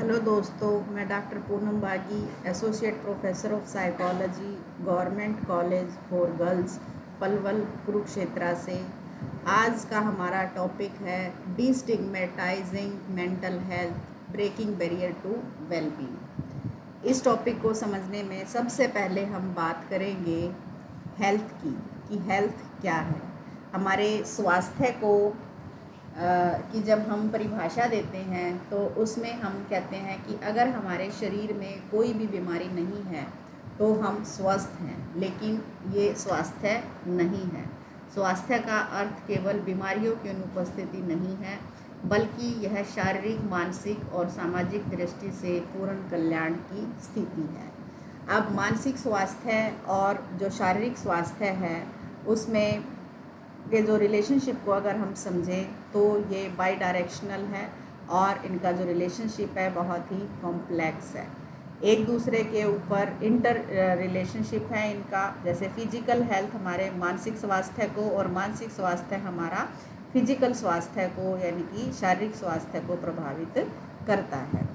Hello दोस्तों, मैं doctor Poonam Bagi, associate professor of psychology, government college for girls, Palwal, Kurukshetra से। आज का हमारा टॉपिक है destigmatizing mental health, breaking barrier to wellbeing. इस टॉपिक को समझने में सबसे पहले हम बात करेंगे हेल्थ की, कि हेल्थ क्या है। हमारे स्वास्थ्य को कि जब हम परिभाषा देते हैं तो उसमें हम कहते हैं कि अगर हमारे शरीर में कोई भी बीमारी नहीं है तो हम स्वस्थ हैं, लेकिन ये स्वास्थ्य नहीं है। स्वास्थ्य का अर्थ केवल बीमारियों की अनुपस्थिति नहीं है, बल्कि यह शारीरिक, मानसिक और सामाजिक दृष्टि से पूर्ण कल्याण की स्थिति है। अब मानसिक स्वास्थ्य और जो शारीरिक स्वास्थ्य है उसमें के जो रिलेशनशिप को अगर हम समझें तो ये बाई डायरेक्शनल है और इनका जो रिलेशनशिप है बहुत ही कॉम्प्लेक्स है। एक दूसरे के ऊपर इंटर रिलेशनशिप है इनका। जैसे फिजिकल हेल्थ हमारे मानसिक स्वास्थ्य को और मानसिक स्वास्थ्य हमारा फिजिकल स्वास्थ्य को यानी कि शारीरिक स्वास्थ्य को प्रभावित करता है।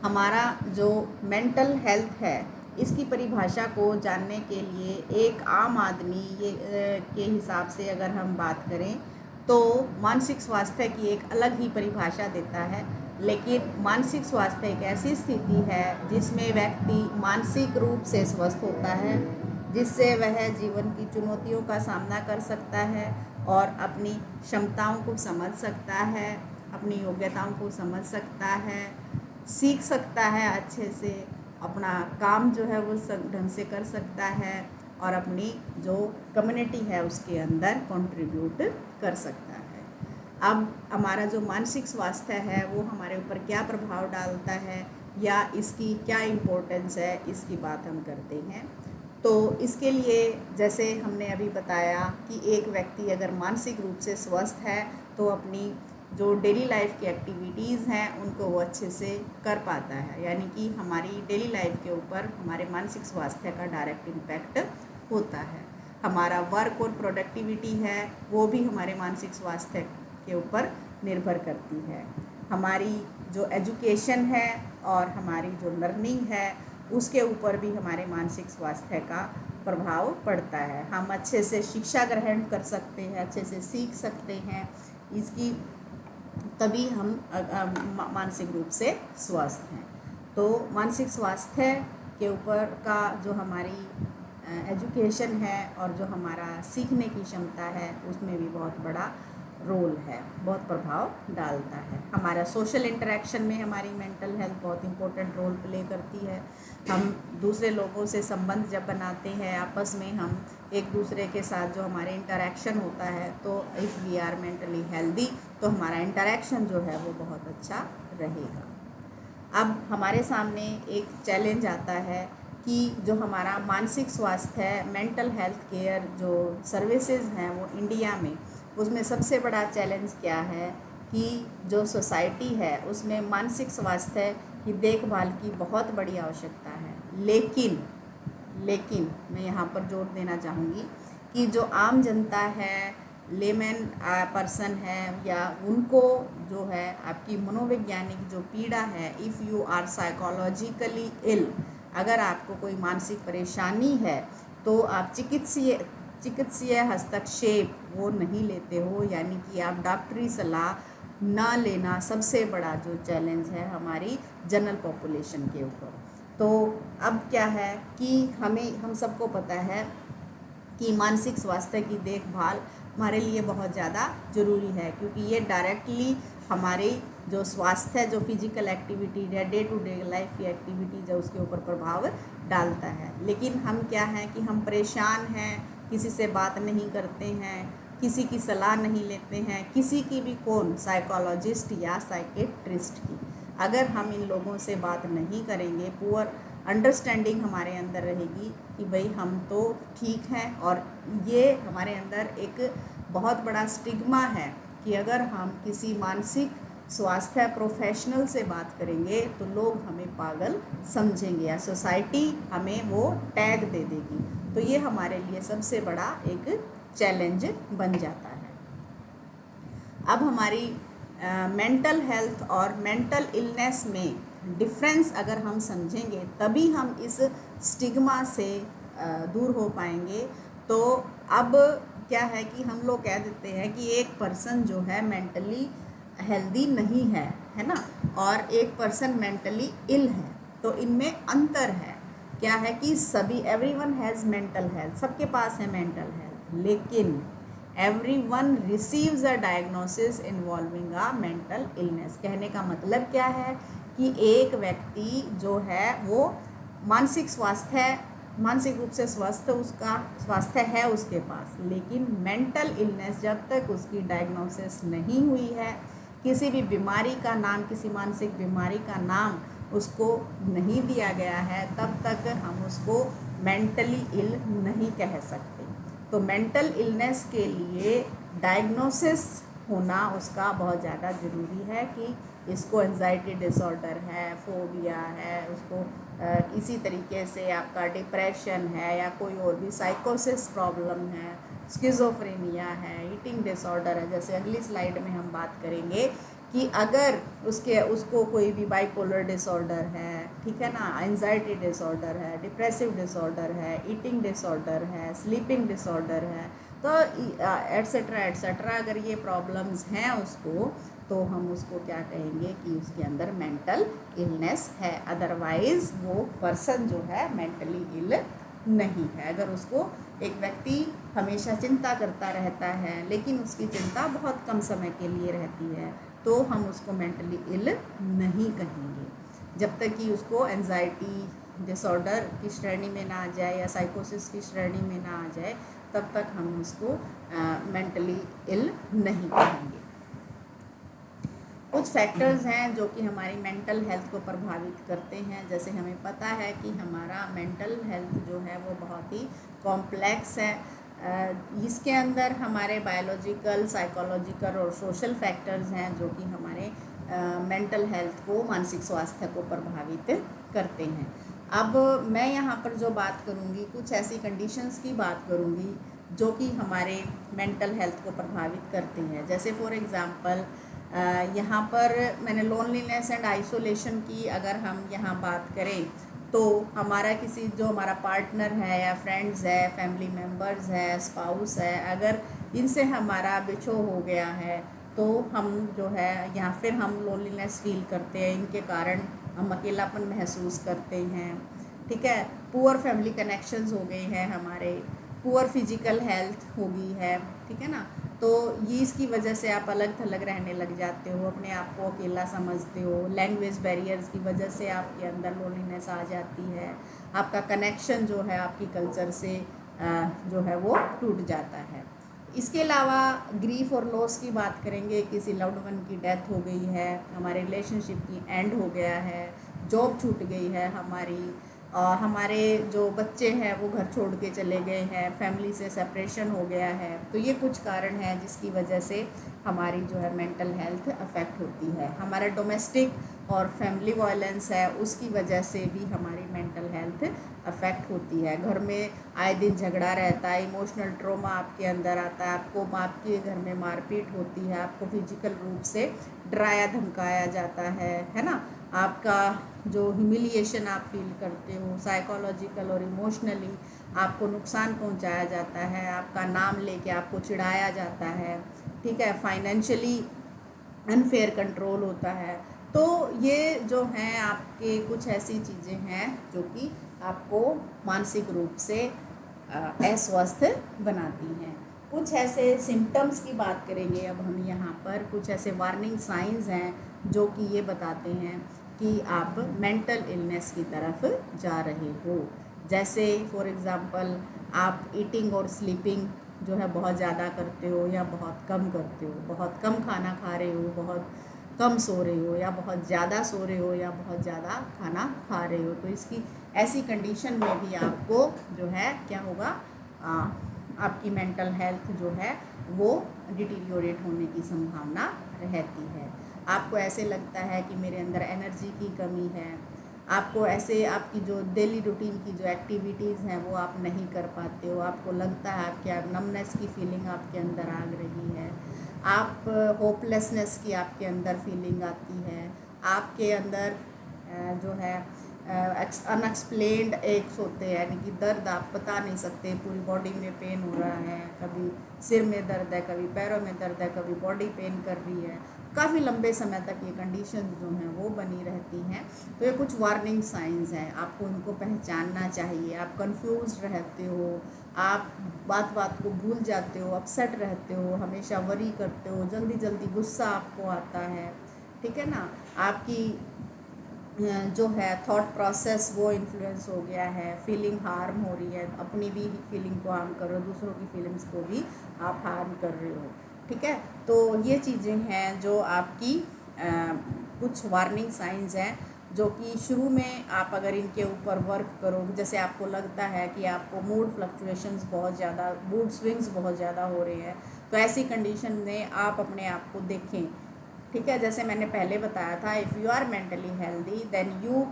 हमारा जो मेंटल हेल्थ है इसकी परिभाषा को जानने के लिए एक आम आदमी के हिसाब से अगर हम बात करें तो मानसिक स्वास्थ्य की एक अलग ही परिभाषा देता है। लेकिन मानसिक स्वास्थ्य एक ऐसी स्थिति है जिसमें व्यक्ति मानसिक रूप से स्वस्थ होता है, जिससे वह जीवन की चुनौतियों का सामना कर सकता है और अपनी क्षमताओं को समझ सकता है, अपनी योग्यताओं को समझ सकता है, सीख सकता है, अच्छे से अपना काम जो है वो ढंग से कर सकता है और अपनी जो कम्युनिटी है उसके अंदर कंट्रीब्यूट कर सकता है। अब हमारा जो मानसिक स्वास्थ्य है वो हमारे ऊपर क्या प्रभाव डालता है या इसकी क्या इम्पोर्टेंस है, इसकी बात हम करते हैं। तो इसके लिए जैसे हमने अभी बताया कि एक व्यक्ति अगर मानसिक रूप से स्वस्थ है तो अपनी जो डेली लाइफ की एक्टिविटीज़ हैं उनको वो अच्छे से कर पाता है, यानी कि हमारी डेली लाइफ के ऊपर हमारे मानसिक स्वास्थ्य का डायरेक्ट इम्पैक्ट होता है। हमारा वर्क और प्रोडक्टिविटी है वो भी हमारे मानसिक स्वास्थ्य के ऊपर निर्भर करती है। हमारी जो एजुकेशन है और हमारी जो लर्निंग है उसके ऊपर भी हमारे मानसिक स्वास्थ्य का प्रभाव पड़ता है। हम अच्छे से शिक्षा ग्रहण कर सकते हैं, अच्छे से सीख सकते हैं, इसकी तभी हम मानसिक रूप से स्वस्थ हैं। तो मानसिक स्वास्थ्य के ऊपर का जो हमारी एजुकेशन है और जो हमारा सीखने की क्षमता है उसमें भी बहुत बड़ा रोल है, बहुत प्रभाव डालता है। हमारा सोशल इंटरेक्शन में हमारी मेंटल हेल्थ बहुत इम्पोर्टेंट रोल प्ले करती है। हम दूसरे लोगों से संबंध जब बनाते हैं आपस में, हम एक दूसरे के साथ जो हमारे इंटरेक्शन होता है, तो if we are mentally healthy तो हमारा इंटरेक्शन जो है वो बहुत अच्छा रहेगा। अब हमारे सामने एक चैलेंज आता है कि जो हमारा मानसिक स्वास्थ्य है, मेंटल हेल्थ केयर जो सर्विसेज हैं वो इंडिया में, उसमें सबसे बड़ा चैलेंज क्या है कि जो सोसाइटी है उसमें मानसिक स्वास्थ्य की देखभाल की बहुत बड़ी आवश्यकता है। लेकिन मैं यहाँ पर जोर देना चाहूँगी कि जो आम जनता है, लेमैन पर्सन है, या उनको जो है आपकी मनोवैज्ञानिक जो पीड़ा है, इफ़ यू आर साइकोलॉजिकली इल, अगर आपको कोई मानसिक परेशानी है तो आप चिकित्सीय हस्तक्षेप वो नहीं लेते हो, यानी कि आप डॉक्टरी सलाह ना लेना सबसे बड़ा जो चैलेंज है हमारी जनरल पॉपुलेशन के ऊपर। तो अब क्या है कि हम सबको पता है कि मानसिक स्वास्थ्य की देखभाल हमारे लिए बहुत ज़्यादा ज़रूरी है, क्योंकि ये डायरेक्टली हमारे जो स्वास्थ्य, जो फिजिकल एक्टिविटी है, डे टू डे लाइफ की एक्टिविटीज़ है, उसके ऊपर प्रभाव डालता है। लेकिन हम क्या हैं कि हम परेशान हैं, किसी से बात नहीं करते हैं, किसी की सलाह नहीं लेते हैं, किसी की भी, कौन, साइकोलॉजिस्ट या साइकेट्रिस्ट की। अगर हम इन लोगों से बात नहीं करेंगे, पुअर अंडरस्टैंडिंग हमारे अंदर रहेगी कि भाई हम तो ठीक हैं, और ये हमारे अंदर एक बहुत बड़ा स्टिग्मा है कि अगर हम किसी मानसिक स्वास्थ्य प्रोफेशनल से बात करेंगे तो लोग हमें पागल समझेंगे या सोसाइटी हमें वो टैग दे देगी। तो ये हमारे लिए सबसे बड़ा एक चैलेंज बन जाता है। अब हमारी मेंटल हेल्थ और मेंटल इलनेस में डिफरेंस अगर हम समझेंगे तभी हम इस स्टिग्मा से दूर हो पाएंगे। तो अब क्या है कि हम लोग कह देते हैं कि एक पर्सन जो है मेंटली हेल्दी नहीं है ना, और एक पर्सन मेंटली इल है। तो इनमें अंतर है, क्या है कि सभी एवरीवन हैज़ मेंटल हेल्थ, सबके पास है मेंटल हेल्थ, लेकिन everyone receives a diagnosis involving a mental illness. कहने का मतलब क्या है कि एक व्यक्ति जो है वो मानसिक रूप से स्वस्थ उसका स्वास्थ्य है उसके पास, लेकिन मेंटल इलनेस जब तक उसकी डायग्नोसिस नहीं हुई है, किसी भी बीमारी का नाम, किसी मानसिक बीमारी का नाम उसको नहीं दिया गया है, तब तक हम उसको मेंटली इल नहीं कह सकते। तो मेंटल इलनेस के लिए डायग्नोसिस होना उसका बहुत ज़्यादा ज़रूरी है कि इसको एंजाइटी डिसऑर्डर है, फोबिया है, उसको इसी तरीके से आपका डिप्रेशन है या कोई और भी साइकोसिस प्रॉब्लम है, स्किज़ोफ्रेनिया है, ईटिंग डिसऑर्डर है। जैसे अगली स्लाइड में हम बात करेंगे कि अगर उसको कोई भी बाइपोलर डिसऑर्डर है, ठीक है ना, एंजाइटी डिसऑर्डर है, डिप्रेसिव डिसऑर्डर है, ईटिंग डिसऑर्डर है, स्लीपिंग डिसऑर्डर है, तो एट्सेट्रा एट्सेट्रा अगर ये प्रॉब्लम्स हैं उसको, तो हम उसको क्या कहेंगे कि उसके अंदर मेंटल इलनेस है। अदरवाइज़ वो पर्सन जो है मेंटली इल नहीं है। अगर उसको एक व्यक्ति हमेशा चिंता करता रहता है लेकिन उसकी चिंता बहुत कम समय के लिए रहती है, तो हम उसको मेंटली इल नहीं कहेंगे। जब तक कि उसको एंजाइटी डिसऑर्डर की श्रेणी में ना आ जाए या साइकोसिस की श्रेणी में ना आ जाए, तब तक हम उसको मेंटली इल नहीं कहेंगे। कुछ फैक्टर्स हैं जो कि हमारी मेंटल हेल्थ को प्रभावित करते हैं। जैसे हमें पता है कि हमारा मेंटल हेल्थ जो है वो बहुत ही कॉम्प्लेक्स है। इसके अंदर हमारे बायोलॉजिकल, साइकोलॉजिकल और सोशल फैक्टर्स हैं जो कि हमारे मेंटल हेल्थ को, मानसिक स्वास्थ्य को प्रभावित करते हैं। अब मैं यहाँ पर जो बात करूँगी, कुछ ऐसी कंडीशंस की बात करूँगी जो कि हमारे मेंटल हेल्थ को प्रभावित करती हैं। जैसे फॉर एग्ज़ाम्पल यहाँ पर मैंने लोनलीनेस एंड आइसोलेशन की अगर हम यहाँ बात करें, तो हमारा पार्टनर है या फ्रेंड्स है, फैमिली मेम्बर्स है, स्पाउस है, अगर इनसे हमारा बिछो हो गया है तो हम जो है या फिर हम लोनलीनेस फील करते हैं, इनके कारण हम अकेलापन महसूस करते हैं। ठीक है, पुअर फैमिली कनेक्शंस हो गए हैं हमारे, पुअर फिजिकल हेल्थ हो गई है, ठीक है ना। तो ये इसकी वजह से आप अलग थलग रहने लग जाते हो, अपने आप को अकेला समझते हो। लैंग्वेज बैरियर्स की वजह से आपके अंदर लोनलीनेस आ जाती है। आपका कनेक्शन जो है आपकी कल्चर से जो है वो टूट जाता है। इसके अलावा ग्रीफ और लॉस की बात करेंगे, किसी लव्ड वन की डेथ हो गई है, हमारे रिलेशनशिप की एंड हो गया है, जॉब छूट गई है हमारी, हमारे जो बच्चे हैं वो घर छोड़ के चले गए हैं, फैमिली से सेपरेशन हो गया है। तो ये कुछ कारण हैं जिसकी वजह से हमारी जो है मेंटल हेल्थ अफेक्ट होती है। हमारा डोमेस्टिक और फैमिली वायलेंस है, उसकी वजह से भी हमारी मेंटल हेल्थ अफेक्ट होती है। घर में आए दिन झगड़ा रहता है, इमोशनल ट्रॉमा आपके अंदर आता है, आपके घर में मारपीट होती है, आपको फिजिकल रूप से डराया धमकाया जाता है ना। आपका जो ह्यूमिलिएशन आप फील करते हो, साइकोलॉजिकल और इमोशनली आपको नुकसान पहुंचाया जाता है, आपका नाम लेके आपको चिढ़ाया जाता है, ठीक है, फाइनेंशियली अनफेयर कंट्रोल होता है। तो ये जो हैं आपके कुछ ऐसी चीज़ें हैं जो कि आपको मानसिक रूप से अस्वस्थ बनाती हैं। कुछ ऐसे सिम्टम्स की बात करेंगे अब हम यहाँ पर। कुछ ऐसे वार्निंग साइंस हैं जो कि ये बताते हैं कि आप मेंटल इलनेस की तरफ जा रहे हो। जैसे फॉर एग्ज़ाम्पल आप ईटिंग और स्लीपिंग जो है बहुत ज़्यादा करते हो या बहुत कम करते हो, बहुत कम खाना खा रहे हो, बहुत कम सो रहे हो, या बहुत ज़्यादा सो रहे हो, या बहुत ज़्यादा खाना खा रहे हो। तो इसकी ऐसी कंडीशन में भी आपको जो है क्या होगा, आपकी मेंटल हेल्थ जो है वो डिटीरियोरेट होने की संभावना रहती है। आपको ऐसे लगता है कि मेरे अंदर एनर्जी की कमी है, आपको ऐसे आपकी जो डेली रूटीन की जो एक्टिविटीज़ हैं वो आप नहीं कर पाते हो, आपको लगता है आपके नमनेस की फीलिंग आपके अंदर आ रही है, आप होपलेसनेस की आपके अंदर फीलिंग आती है, आपके अंदर जो है अनएक्सप्लेन्ड एक्स होते हैं, यानी कि दर्द आप बता नहीं सकते, पूरी बॉडी में पेन हो रहा है, कभी सिर में दर्द है, कभी पैरों में दर्द है, कभी बॉडी पेन कर रही है, काफ़ी लंबे समय तक ये कंडीशन जो हैं वो बनी रहती हैं। तो ये कुछ वार्निंग साइंस हैं, आपको इनको पहचानना चाहिए। आप कंफ्यूज रहते हो, आप बात बात को भूल जाते हो, अपसेट रहते हो, हमेशा वरी करते हो, जल्दी जल्दी गुस्सा आपको आता है, ठीक है ना। आपकी जो है थॉट प्रोसेस वो इन्फ्लुएंस हो गया है, फीलिंग हार्म हो रही है, अपनी भी फीलिंग को हार्म कर रहे हो, दूसरों की फीलिंग्स को भी आप हार्म कर रहे हो, ठीक है। तो ये चीज़ें हैं जो आपकी कुछ वार्निंग साइंस हैं, जो कि शुरू में आप अगर इनके ऊपर वर्क करो, जैसे आपको लगता है कि आपको मूड फ्लक्चुएशंस बहुत ज़्यादा, मूड स्विंग्स बहुत ज़्यादा हो रहे हैं, तो ऐसी कंडीशन में आप अपने आप को देखें, ठीक है। जैसे मैंने पहले बताया था, if you are mentally healthy then you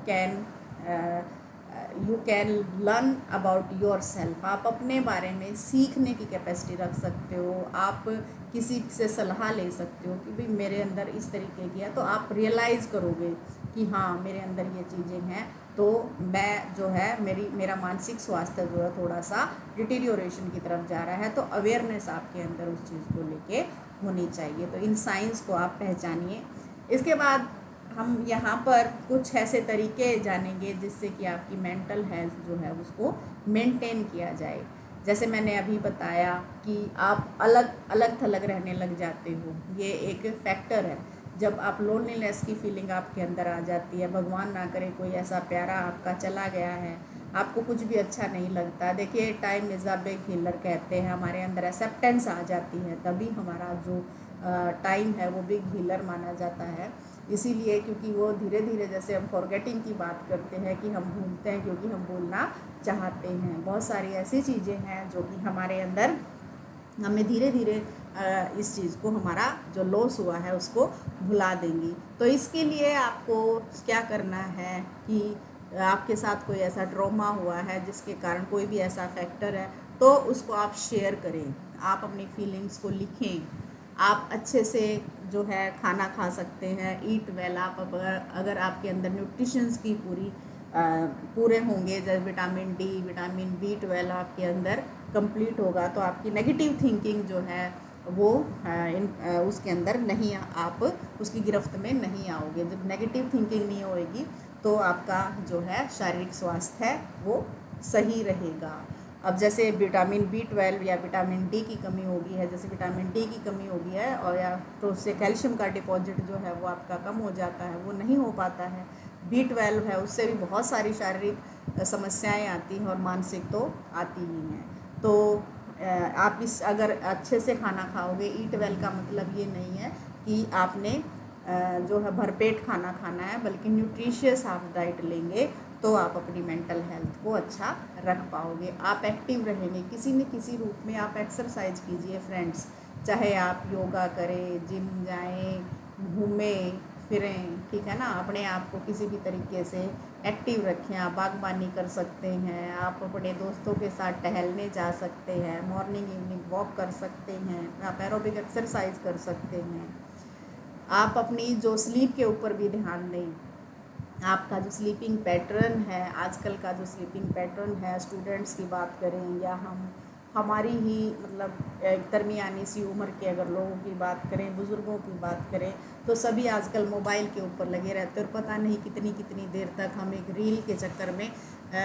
can learn about yourself. आप अपने बारे में सीखने की कैपेसिटी रख सकते हो, आप किसी से सलाह ले सकते हो कि भाई मेरे अंदर इस तरीके की है, तो आप रियलाइज़ करोगे कि हाँ मेरे अंदर ये चीज़ें हैं, तो मैं जो है मेरा मानसिक स्वास्थ्य जो है थोड़ा सा डिटीरियोरेशन की तरफ जा रहा है, तो अवेयरनेस आपके अंदर उस चीज़ को लेके होनी चाहिए। तो इन साइंस को आप पहचानिए। इसके बाद हम यहाँ पर कुछ ऐसे तरीके जानेंगे जिससे कि आपकी मेंटल हेल्थ जो है उसको मेंटेन किया जाए। जैसे मैंने अभी बताया कि आप अलग अलग थलग रहने लग जाते हो, ये एक फैक्टर है। जब आप लोनलीनेस की फीलिंग आपके अंदर आ जाती है, भगवान ना करे कोई ऐसा प्यारा आपका चला गया है, आपको कुछ भी अच्छा नहीं लगता। देखिए time is a big healer कहते हैं, हमारे अंदर एक्सेप्टेंस आ जाती है, तभी हमारा जो टाइम है वो बिग हीलर माना जाता है। इसीलिए क्योंकि वो धीरे धीरे, जैसे हम फॉरगेटिंग की बात करते हैं कि हम भूलते हैं क्योंकि हम भूलना चाहते हैं, बहुत सारी ऐसी चीज़ें हैं जो कि हमारे अंदर हमें धीरे धीरे इस चीज़ को, हमारा जो लॉस हुआ है उसको भुला देंगी। तो इसके लिए आपको क्या करना है कि आपके साथ कोई ऐसा ट्रॉमा हुआ है जिसके कारण कोई भी ऐसा फैक्टर है, तो उसको आप शेयर करें, आप अपनी फीलिंग्स को लिखें, आप अच्छे से जो है खाना खा सकते हैं, ईट वेल। आप अगर आपके अंदर न्यूट्रिशंस की पूरे होंगे, जैसे विटामिन डी, विटामिन B12 आपके अंदर कंप्लीट होगा, तो आपकी नेगेटिव थिंकिंग जो है वो उसके अंदर नहीं, आप उसकी गिरफ्त में नहीं आओगे। जब नेगेटिव थिंकिंग नहीं होएगी तो आपका जो है शारीरिक स्वास्थ्य है वो सही रहेगा। अब जैसे विटामिन B12 या विटामिन डी की कमी होगी है, जैसे विटामिन डी की कमी होगी है, और या तो उससे कैल्शियम का डिपॉजिट जो है वो आपका कम हो जाता है, वो नहीं हो पाता है। B12 है, उससे भी बहुत सारी शारीरिक समस्याएं आती हैं और मानसिक तो आती ही हैं। तो आप इस अगर अच्छे से खाना खाओगे, ईट वेल का मतलब ये नहीं है कि आपने जो है भरपेट खाना खाना है, बल्कि न्यूट्रिशियस आप डाइट लेंगे तो आप अपनी मेंटल हेल्थ को अच्छा रख पाओगे। आप एक्टिव रहेंगे किसी न किसी रूप में, आप एक्सरसाइज कीजिए फ्रेंड्स, चाहे आप योगा करें, जिम जाएं, घूमें फिरें, ठीक है ना। अपने आप को किसी भी तरीके से एक्टिव रखें, आप बागबानी कर सकते हैं, आप अपने दोस्तों के साथ टहलने जा सकते हैं, मॉर्निंग इवनिंग वॉक कर सकते हैं, आप एरोबिक एक्सरसाइज कर सकते हैं। आप अपनी जो स्लीप के ऊपर भी ध्यान दें, आपका जो स्लीपिंग पैटर्न है, आजकल का जो स्लीपिंग पैटर्न है, स्टूडेंट्स की बात करें या हमारी ही मतलब एक दरमियानी सी उम्र के अगर लोगों की बात करें, बुज़ुर्गों की बात करें, तो सभी आजकल मोबाइल के ऊपर लगे रहते हैं, और पता नहीं कितनी कितनी देर तक हम एक रील के चक्कर में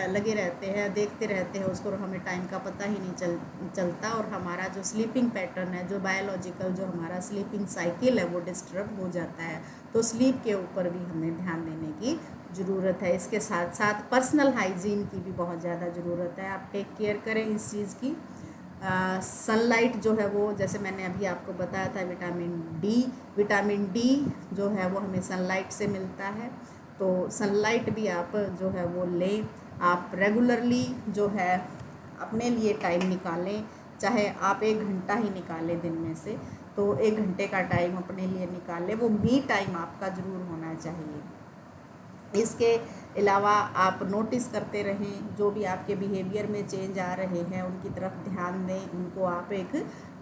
लगे रहते हैं, देखते रहते हैं उसको, और हमें टाइम का पता ही नहीं चलता, और हमारा जो स्लीपिंग पैटर्न है, जो बायोलॉजिकल जो हमारा स्लीपिंग साइकिल है वो डिस्टर्ब हो जाता है। तो स्लीप के ऊपर भी हमें ध्यान देने की ज़रूरत है। इसके साथ साथ पर्सनल हाइजीन की भी बहुत ज़्यादा ज़रूरत है, आप टेक केयर करें इस चीज़ की। सनलाइट जो है वो, जैसे मैंने अभी आपको बताया था, विटामिन डी जो है वो हमें सनलाइट से मिलता है, तो सनलाइट भी आप जो है वो लें। आप रेगुलरली जो है अपने लिए टाइम निकालें, चाहे आप 1 घंटा ही निकालें दिन में से, तो 1 घंटे का टाइम अपने लिए निकालें, वो मी टाइम आपका ज़रूर होना चाहिए। इसके अलावा आप नोटिस करते रहें, जो भी आपके बिहेवियर में चेंज आ रहे हैं उनकी तरफ ध्यान दें, उनको आप एक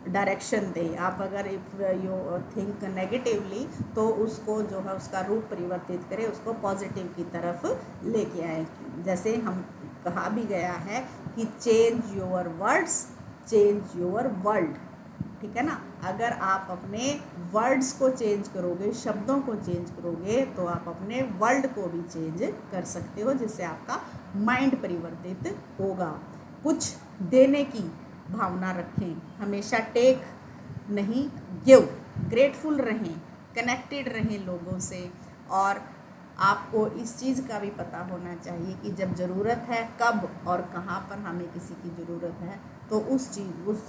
डायरेक्शन दे। आप अगर इफ यू थिंक नेगेटिवली तो उसको जो है उसका रूप परिवर्तित करें, उसको पॉजिटिव की तरफ लेके आए। जैसे हम कहा भी गया है कि change your words change your world, ठीक है ना। अगर आप अपने वर्ड्स को चेंज करोगे, शब्दों को चेंज करोगे, तो आप अपने वर्ल्ड को भी चेंज कर सकते हो, जिससे आपका माइंड परिवर्तित होगा। कुछ देने की भावना रखें, हमेशा टेक नहीं गिव, ग्रेटफुल रहें, कनेक्टेड रहें लोगों से। और आपको इस चीज़ का भी पता होना चाहिए कि जब ज़रूरत है, कब और कहाँ पर हमें किसी की ज़रूरत है, तो उस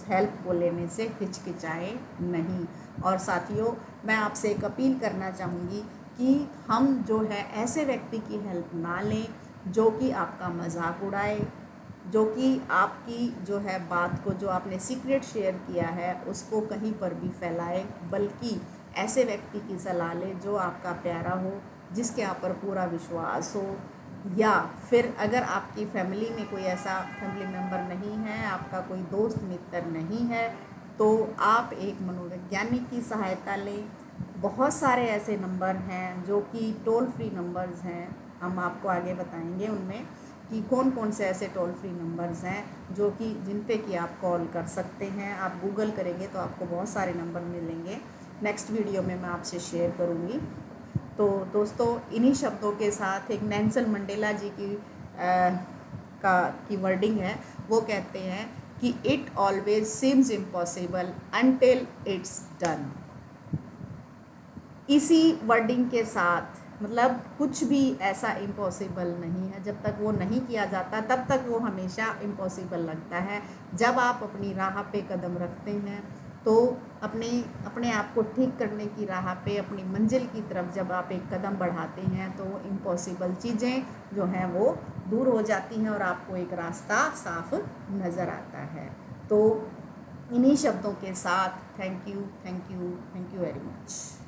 हेल्प को लेने से हिचकिचाए नहीं। और साथियों, मैं आपसे एक अपील करना चाहूँगी कि हम जो है ऐसे व्यक्ति की हेल्प ना लें जो कि आपका मजाक उड़ाए, जो कि आपकी जो है बात को, जो आपने सीक्रेट शेयर किया है, उसको कहीं पर भी फैलाए, बल्कि ऐसे व्यक्ति की सलाह लें जो आपका प्यारा हो, जिसके आप पर पूरा विश्वास हो। या फिर अगर आपकी फैमिली में कोई ऐसा फैमिली मेम्बर नहीं है, आपका कोई दोस्त मित्र नहीं है, तो आप एक मनोवैज्ञानिक की सहायता लें। बहुत सारे ऐसे नंबर हैं जो कि टोल फ्री नंबर्स हैं, हम आपको आगे बताएंगे उनमें कि कौन कौन से ऐसे टोल फ्री नंबर्स हैं जो कि जिन पे कि आप कॉल कर सकते हैं। आप गूगल करेंगे तो आपको बहुत सारे नंबर मिलेंगे। नेक्स्ट वीडियो में मैं आपसे शेयर करूँगी। तो दोस्तों, इन्हीं शब्दों के साथ एक नेल्सन मंडेला जी की वर्डिंग है। वो कहते हैं कि it always seems impossible until it's done. इसी वर्डिंग के साथ मतलब कुछ भी ऐसा इम्पॉसिबल नहीं है, जब तक वो नहीं किया जाता तब तक वो हमेशा इम्पॉसिबल लगता है। जब आप अपनी राह पे कदम रखते हैं तो अपने आप को ठीक करने की राह पे, अपनी मंजिल की तरफ जब आप एक कदम बढ़ाते हैं, तो वो इम्पॉसिबल चीज़ें जो हैं वो दूर हो जाती हैं और आपको एक रास्ता साफ नज़र आता है। तो इन्हीं शब्दों के साथ थैंक यू वेरी मच।